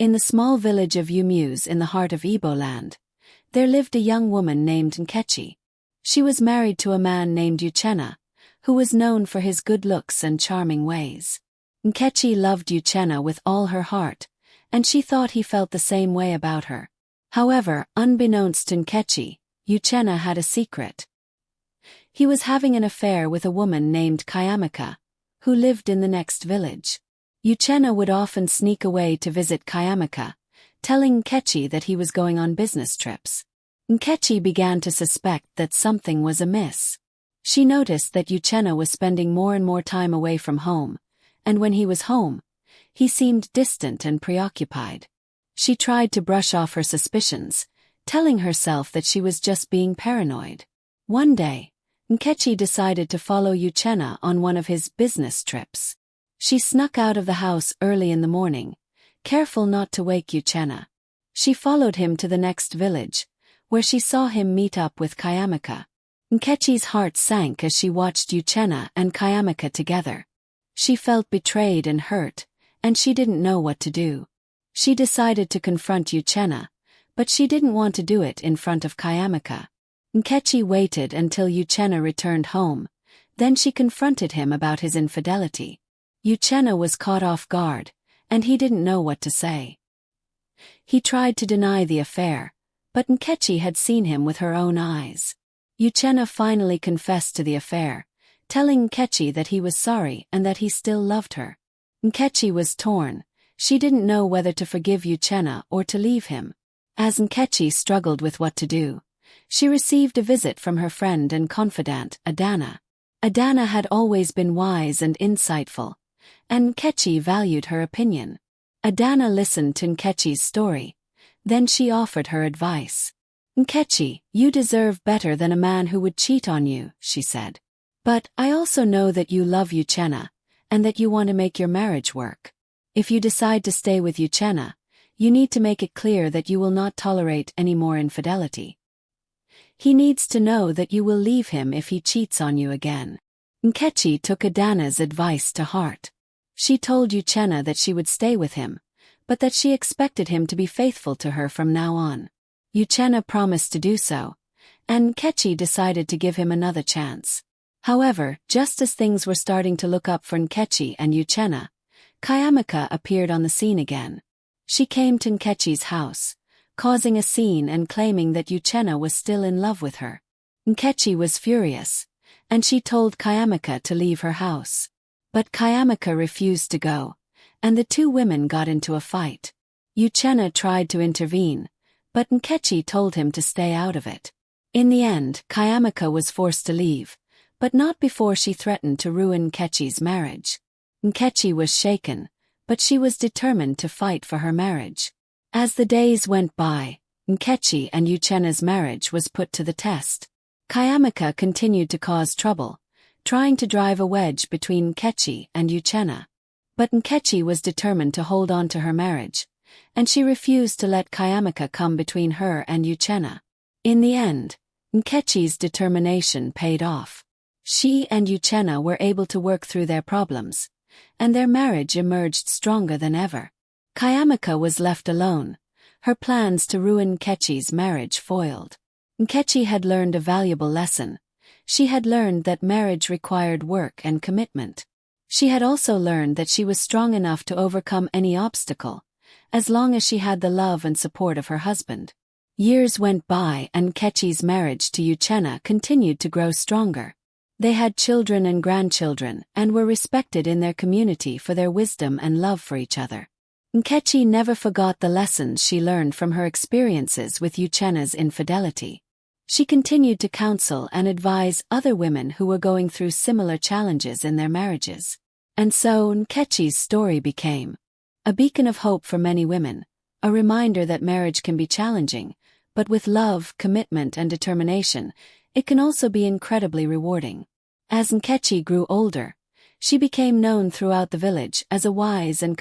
In the small village of Umuse in the heart of Igbo land, there lived a young woman named Nkechi. She was married to a man named Uchenna, who was known for his good looks and charming ways. Nkechi loved Uchenna with all her heart, and she thought he felt the same way about her. However, unbeknownst to Nkechi, Uchenna had a secret. He was having an affair with a woman named Kayamika, who lived in the next village. Uchenna would often sneak away to visit Kayamika, telling Nkechi that he was going on business trips. Nkechi began to suspect that something was amiss. She noticed that Uchenna was spending more and more time away from home, and when he was home, he seemed distant and preoccupied. She tried to brush off her suspicions, telling herself that she was just being paranoid. One day, Nkechi decided to follow Uchenna on one of his business trips. She snuck out of the house early in the morning, careful not to wake Uchenna. She followed him to the next village, where she saw him meet up with Kayamika. Nkechi's heart sank as she watched Uchenna and Kayamika together. She felt betrayed and hurt, and she didn't know what to do. She decided to confront Uchenna, but she didn't want to do it in front of Kayamika. Nkechi waited until Uchenna returned home, then she confronted him about his infidelity. Uchenna was caught off guard, and he didn't know what to say. He tried to deny the affair, but Nkechi had seen him with her own eyes. Uchenna finally confessed to the affair, telling Nkechi that he was sorry and that he still loved her. Nkechi was torn. She didn't know whether to forgive Uchenna or to leave him. As Nkechi struggled with what to do, she received a visit from her friend and confidant, Adana. Adana had always been wise and insightful, and Nkechi valued her opinion. Adana listened to Nkechi's story. Then she offered her advice. "Nkechi, you deserve better than a man who would cheat on you," she said. "But I also know that you love Uchenna, and that you want to make your marriage work. If you decide to stay with Uchenna, you need to make it clear that you will not tolerate any more infidelity. He needs to know that you will leave him if he cheats on you again." Nkechi took Adana's advice to heart. She told Uchenna that she would stay with him, but that she expected him to be faithful to her from now on. Uchenna promised to do so, and Nkechi decided to give him another chance. However, just as things were starting to look up for Nkechi and Uchenna, Kayamika appeared on the scene again. She came to Nkechi's house, causing a scene and claiming that Uchenna was still in love with her. Nkechi was furious, and she told Kayamika to leave her house. But Kayamika refused to go, and the two women got into a fight. Uchenna tried to intervene, but Nkechi told him to stay out of it. In the end, Kayamika was forced to leave, but not before she threatened to ruin Nkechi's marriage. Nkechi was shaken, but she was determined to fight for her marriage. As the days went by, Nkechi and Uchenna's marriage was put to the test. Kayamika continued to cause trouble, trying to drive a wedge between Nkechi and Uchenna. But Nkechi was determined to hold on to her marriage, and she refused to let Kayamika come between her and Uchenna. In the end, Nkechi's determination paid off. She and Uchenna were able to work through their problems, and their marriage emerged stronger than ever. Kayamika was left alone, her plans to ruin Nkechi's marriage foiled. Nkechi had learned a valuable lesson. She had learned that marriage required work and commitment. She had also learned that she was strong enough to overcome any obstacle, as long as she had the love and support of her husband. Years went by and Nkechi's marriage to Uchenna continued to grow stronger. They had children and grandchildren and were respected in their community for their wisdom and love for each other. Nkechi never forgot the lessons she learned from her experiences with Uchenna's infidelity. She continued to counsel and advise other women who were going through similar challenges in their marriages. And so Nkechi's story became a beacon of hope for many women, a reminder that marriage can be challenging, but with love, commitment, and determination, it can also be incredibly rewarding. As Nkechi grew older, she became known throughout the village as a wise and